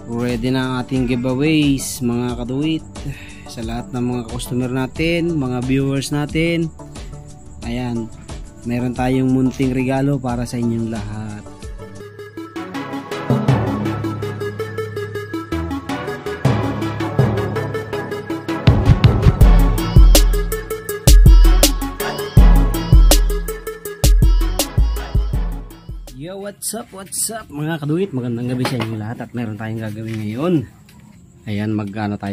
Ready na ang ating giveaways mga kaduwit sa lahat ng mga customer natin, mga viewers natin. Ayan, meron tayong munting regalo para sa inyong lahat. Yo, what's up mga kaduwit, magandang gabi sa inyo lahat at meron tayong gagawin ngayon. Ayan, magpapak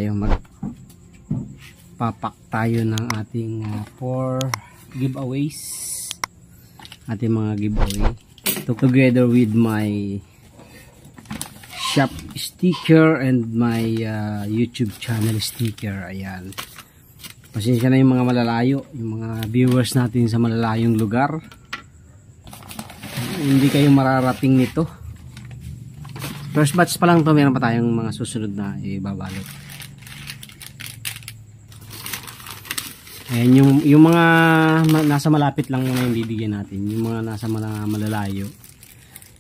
tayo ng ating 4 giveaways, ating mga giveaway together with my shop sticker and my YouTube channel sticker. Ayan, pasensya na yung mga malalayo, yung mga viewers natin sa malalayong lugar, hindi kayo mararating nito. First batch pa lang to, meron pa tayong mga susunod na ibabalot. Ayan, yung mga nasa malapit lang muna yung bibigyan natin. Yung mga nasa malalayo,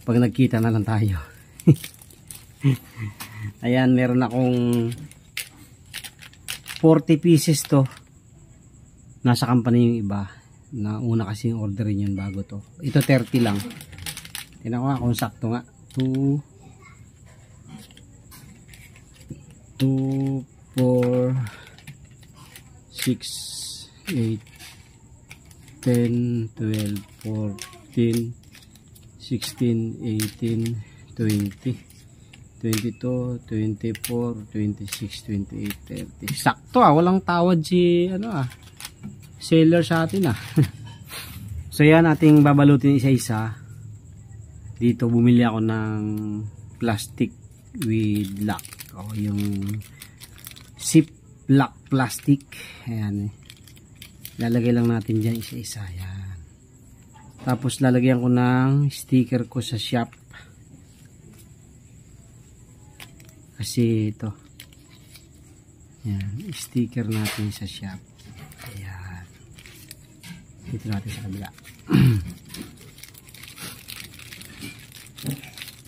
pag nagkita na lang tayo. Ayan, meron akong 40 pieces to. Nasa company yung iba. Na una kasi yung orderin yun bago to. Ito 30 lang. Tingnan ko nga kung sakto nga. 2, 4, 6, 8, 10, 12, 14, 16, 18, 20, 22, 24, 26, 28, 30. Sakto walang tawad si seller sa atin So yan, ating babalutin isa-isa. Dito bumili ako ng plastic with lock, yung zip lock plastic. Ayan, lalagay lang natin dyan isa-isa. Ayan. Tapos lalagyan ko ng sticker ko sa shop kasi ito. Ayan, sticker natin sa shop. Ayan, dito natin sa kabila.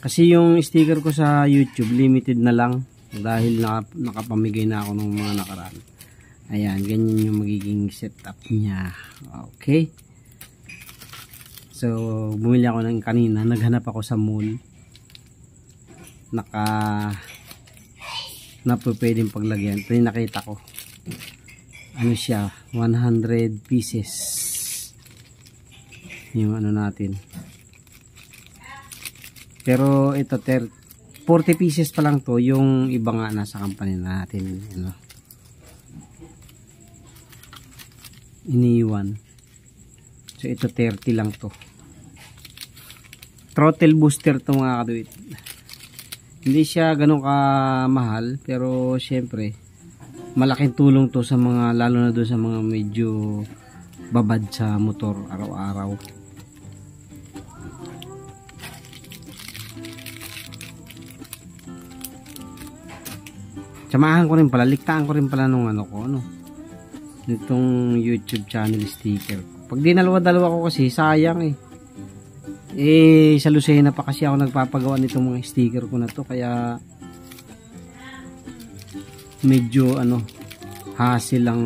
Kasi yung sticker ko sa YouTube limited na lang dahil nakapamigay na ako ng mga nakaraan. Ayan, ganyan yung magiging setup niya. Okay, so bumili ako ng kanina, naghanap ako sa mall na pwedeng paglagyan. Ito yung nakita ko, ano siya, 100 pieces yung natin. Pero ito 40 pieces pa lang to, yung iba nga nasa company natin iniwan. So ito 30 lang to. Throttle booster to mga kaduwit. Hindi siya ganun ka mahal, pero syempre malaking tulong to sa mga, lalo na doon sa mga medyo babad sa motor araw-araw. Samahan ko rin pala, liktaan ko rin pala nung nitong YouTube channel sticker. Pag dinalawa-dalawa ko kasi sayang sa Lucena pa kasi ako nagpapagawa nitong mga sticker ko na to, kaya medyo hassle lang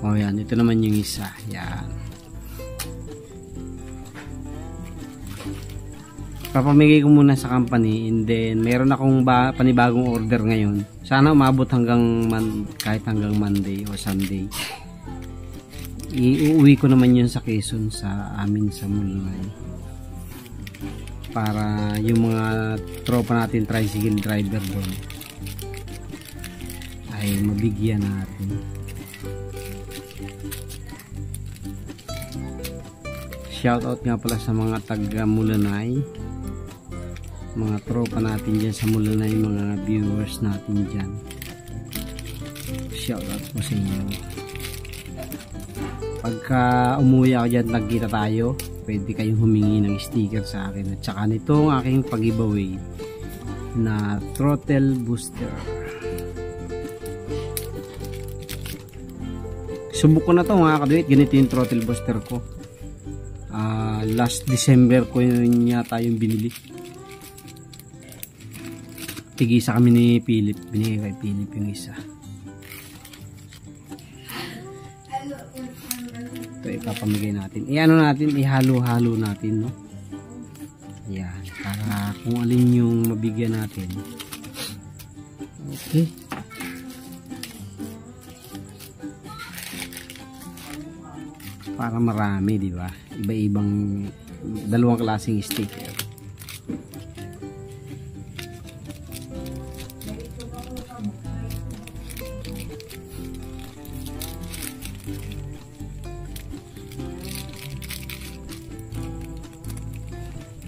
yan, ito naman yung isa. Yan, papamigay ko muna sa company, and then meron akong panibagong order ngayon. Sana umabot kahit hanggang Monday o Sunday. Iuwi ko naman yun sa Quezon, sa amin sa Mulunay, para yung mga tropa natin tricycle driver doon ay mabigyan natin. Shoutout nga pala sa mga taga Mulunay, mga tropa natin dyan sa Mulunay, mga viewers natin dyan. Shoutout po sa inyo. Pagka umuwi ako dyan, nagkita tayo, pwede kayong humingi ng sticker sa akin at saka nitong aking pag-giveaway na throttle booster. Subok ko na to mga kaduwit, ganito yung throttle booster ko. Last December ko yun yata yung binili. tig-isa kami ni Philip, binigay kay Philip yung isa. Ito ipapamigay natin, ano natin, ihalo-halo natin, no? Yan, para kung alin yung mabigyan natin. Okay. Para marami, di ba? Iba-ibang dalawang klaseng sticker.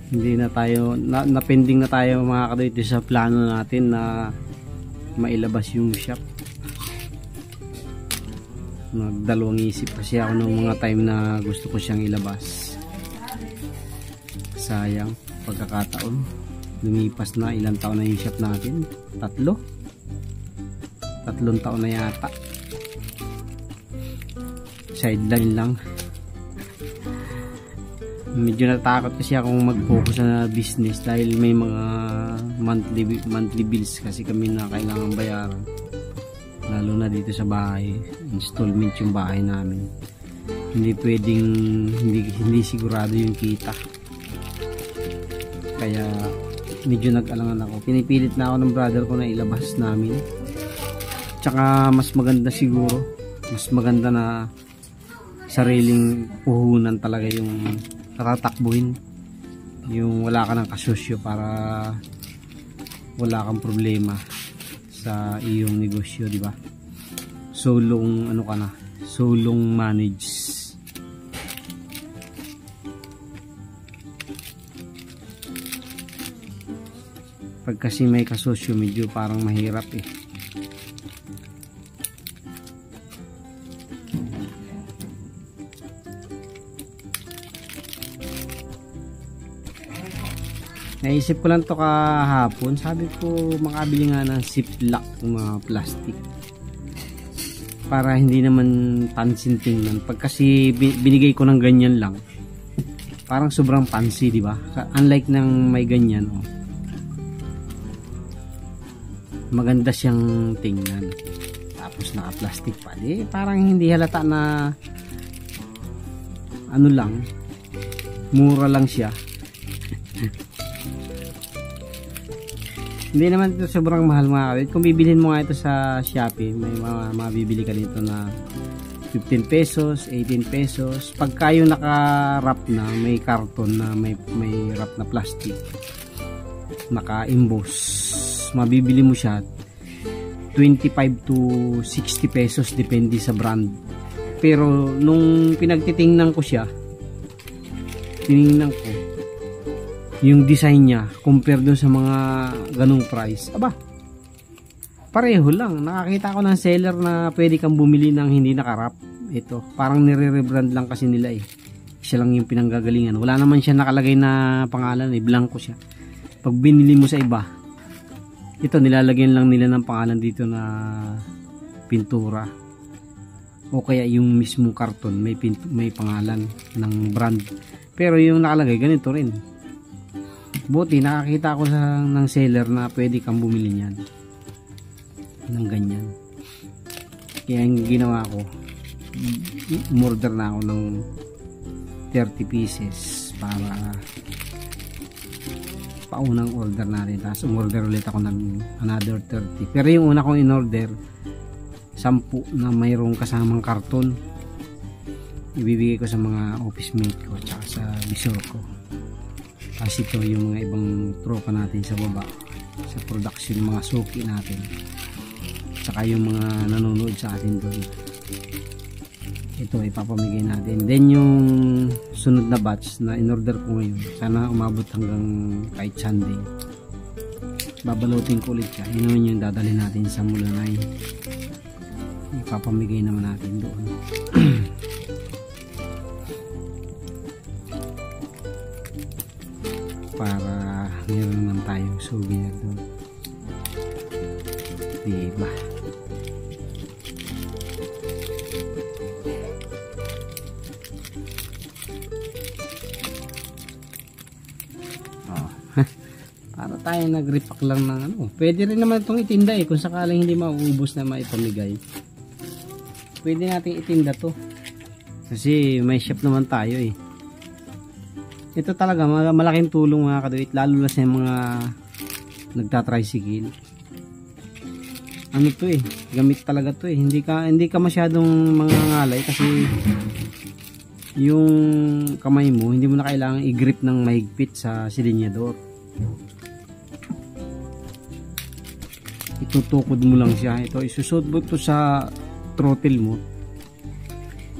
Hindi na tayo napending na tayo mga kadoy sa plano natin na mailabas yung shop. Nagdalawang isip kasi ako nung mga time na gusto ko siyang ilabas. Sayang pagkakataon, lumipas na, ilang taon na yung shop natin, tatlong taon na yata. Sideline lang. Medyo natakot kasi akong mag-focus sa business dahil may mga monthly bills kasi kami na kailangan bayaran, lalo na dito sa bahay, installment yung bahay namin. Hindi pwedeng hindi sigurado yung kita, kaya medyo nag-alangan ako. Pinipilit na ako ng brother ko na ilabas namin. Tsaka mas maganda siguro, mas maganda na sariling puhunan talaga yung natatakbuhin, yung wala ka ng kasosyo para wala kang problema sa iyong negosyo, di ba? Solong ano ka na, solong manage. Pag kasi may kasosyo, medyo parang mahirap eh. Naisip ko lang to kahapon, sabi ko makabili nga ng ziplock ng mga plastic para hindi naman pansin tingnan. Pag kasi binigay ko ng ganyan lang, parang sobrang fancy, di ba? Unlike ng may ganyan, oh, maganda siyang tingnan, tapos naka-plastic pa, di parang hindi halata na ano lang, mura lang siya. Hindi naman ito sobrang mahal mga kawit. Kung bibilhin mo nga ito sa Shopee, may mabibili ka dito na 15 pesos, 18 pesos. Pagka yung naka-wrap na, may karton na may wrap na plastic, naka-emboss, mabibili mo siya 25 to 60 pesos depende sa brand. Pero nung pinagtitingnan ko siya, tiningnan ko yung design niya compare doon sa mga ganung price, aba, pareho lang. Nakakita ko ng seller na pwede kang bumili ng hindi nakarap. Ito parang nire-rebrand lang kasi nila eh, siya lang yung pinanggagalingan. Wala naman siya nakalagay na pangalan eh, blanco siya. Pag binili mo sa iba, ito nilalagyan lang nila ng pangalan dito na pintura, o kaya yung mismong karton may pangalan ng brand, pero yung nakalagay ganito rin. Buti nakakita ko ng seller na pwede kang bumili niyan ng ganyan. Kaya yung ginawa ko, umorder na ako ng 30 pieces para paunang order natin. Tapos umorder ulit ako ng another 30. Pero yung una kong in-order, 10 na mayroong kasamang karton, ibibigay ko sa mga office mate ko at sa bisor ko. Kasi ito yung mga ibang tropa natin sa baba sa production, mga suki natin, saka yung mga nanonood sa atin doon. Ito ipapamigay natin. Then yung sunod na batch na in-order ko ngayon, sana umabot hanggang kahit Sunday. Babalutin ko ulit siya. Yun naman yung dadalhin natin sa Mulanay. Ipapamigay naman natin doon. Para meron naman tayong souvenir doon, diba? Oh, para tayo nag-repack lang ng ano. Pwede rin naman itong itinda eh, kung sakaling hindi mauubos na maipamigay. Pwede nating itinda to. Kasi may shop naman tayo eh. Ito talaga malaking tulong mga kaduit, lalo na sa mga nagta-tricycle. Ano to eh, gamit talaga to eh. Hindi ka masyadong mangangalay kasi yung kamay mo hindi mo na kailangan i-grip ng mahigpit sa silinyador. Itutukod mo lang siya. Ito isusot mo to sa throttle mo.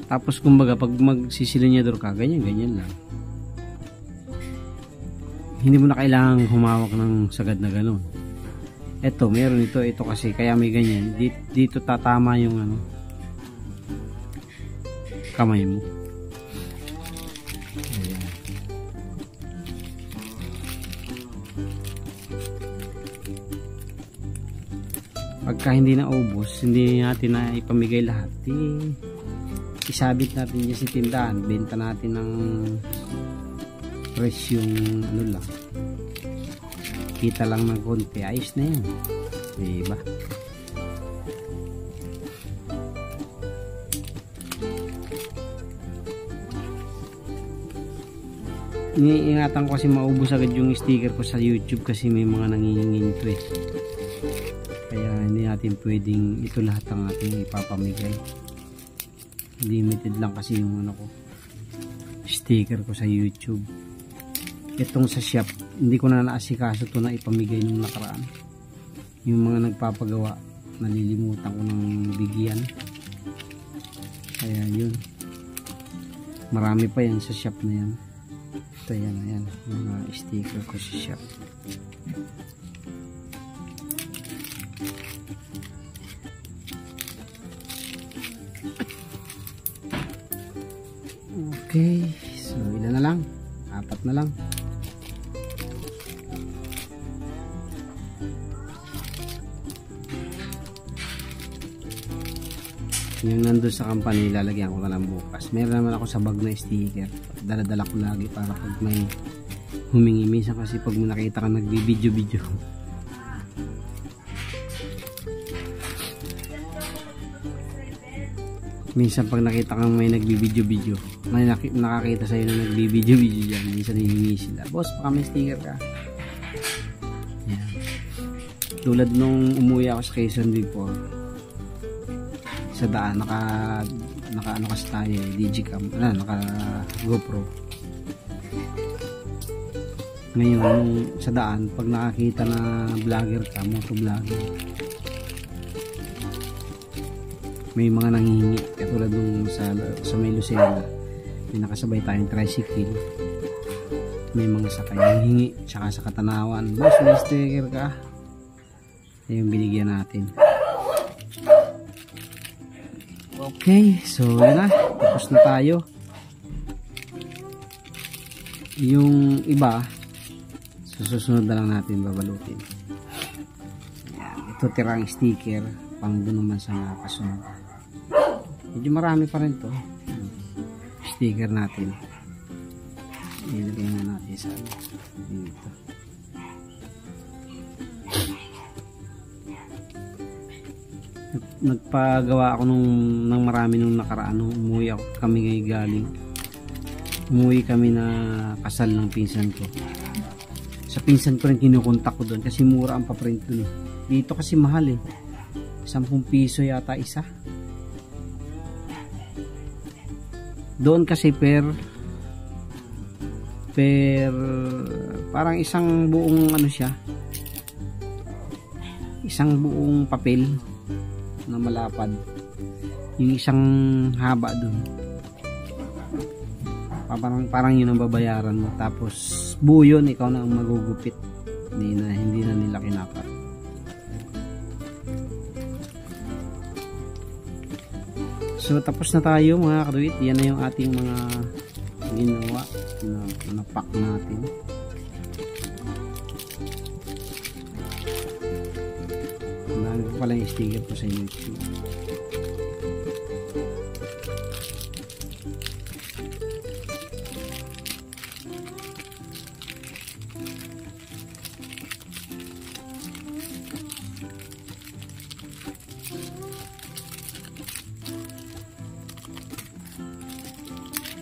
Tapos kumbaga pag magsisilinyador ka, ganyan lang. Hindi mo na kailangang humawak ng sagad na gano'n. Ito, meron ito kasi kaya may ganyan. Dito tatama yung ano, kamay mo. Ayan. Pagka hindi na ubos, hindi natin na ipamigay lahat. Isabit natin dyan sa tindahan. Benta natin ng presyong ano lang. Kita lang ng konti, ayos na yan, diba? Iniingatan ko kasi maubos agad yung sticker ko sa YouTube kasi may mga nangingin ito eh. Kaya hindi natin pwedeng ito lahat ang ating ipapamigay. Limited lang kasi yung ano ko, sticker ko sa YouTube. Itong sa shop, hindi ko na naasikaso ito na ipamigay nung nakaraan. Yung mga nagpapagawa, nalilimutan ko ng bigyan. Kaya yun. Marami pa yan sa shop na yan. Ito yan, ayan. Mga sticker ko sa shop. Okay. So, ilan na lang? 4 na lang. Yung nandun sa company, lalagyan ko na lang bukas. Meron naman ako sa bag na sticker. Dala-dala ko lagi para pag may humingi. Minsan kasi pag mo nakita ka nagbibideo-video. Minsan pag nakita kang may nagbibideo-video, may nakakita sa'yo na nagbibideo-video dyan. Minsan hihingi sila, boss, baka may sticker ka. Yan. Tulad nung umuwi ako sa Quezon before, sa daan naka ano kasi tayo digicam, naka GoPro. Ngayon sa daan pag nakakita na vlogger ka, motovlogger, may mga nanghihingi katulad nung sa may Lucena, may nakasabay tayong tricycle, may mga sakay nanghihingi, tsaka sa Katanawan, boss may sticker ka, yung binigyan natin. Okay, so yun na, tapos na tayo. Yung iba susunod na lang natin babalutin. Ayan, ito tirang sticker pang doon naman sa kasunod. Medyo marami pa rin to sticker natin. Ilagay na natin sa dito. Nagpagawa ako ng marami nung nakaraan nung umuwi ako, kami galing. Umuwi kami na kasal ng pinsan ko. Sa pinsan ko rin kinukontak ko doon kasi mura ang paprint doon eh. Dito kasi mahal eh. 10 piso yata isa. Doon kasi per parang isang buong ano siya. Isang buong papel na malapad, yung isang haba dun, parang yun ang babayaran mo, tapos buo yun, ikaw na ang magugupit, hindi na nila kinapat. So tapos na tayo mga kaduit. Yan na yung ating mga ginawa na pack natin. Ang ko pala yung sticker ko sa YouTube.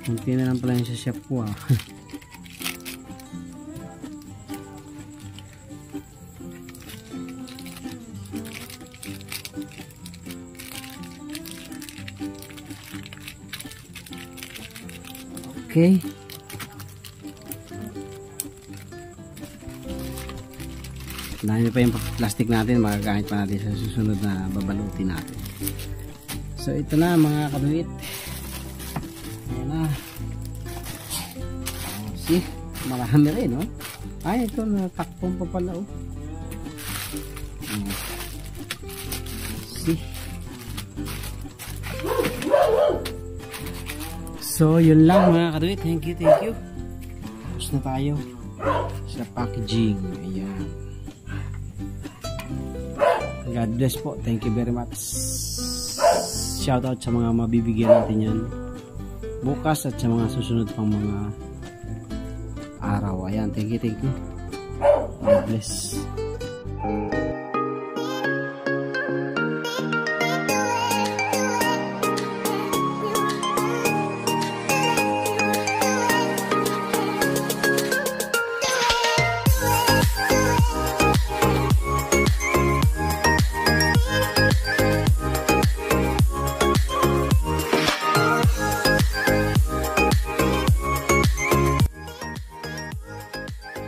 Kunti na lang pala yung sa shop ko ah. Okay. Dahil pa yung plastic natin, magagamit pa natin sa susunod na babalutin natin. So ito na mga kaduit. Ayan na. Oh, see? Marami rin, no? Ay, ito natakpong pa pala, oh. See? So, yun lang mga kaduit. Thank you, thank you. Tapos na tayo sa packaging. Ayan. God bless po. Thank you very much. Shout out sa mga mabibigyan natin yan bukas at sa mga susunod pang mga araw. Ayan. Thank you, thank you. God bless.